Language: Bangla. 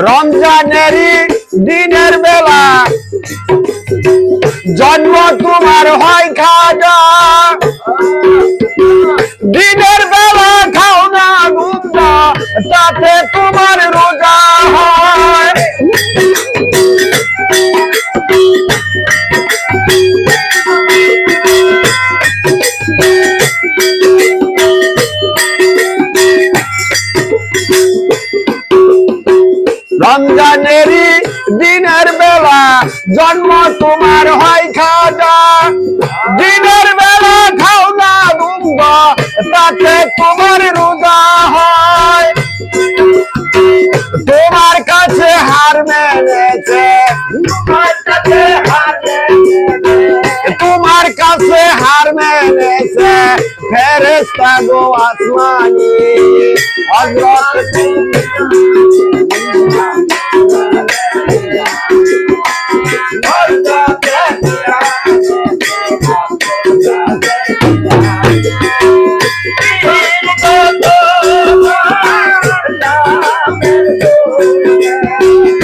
রমজানেরই দিনের বেলা জন্ম তোমার হয় খাজা, দিনের বেলা খাও না গুঞ্জা, তাতে তোমার রোজা হয়। রমজানেরই দিনের বেলা জন্ম তোমার হয় খাজা, দিনের বেলা খাও না দুম্ব, তাতে তোমার রোজা হয়। তোমার কাছে হার মেনেছে, তোমার কাছে হার মেনেছে ফেরেশতা গো আসমানি হযরত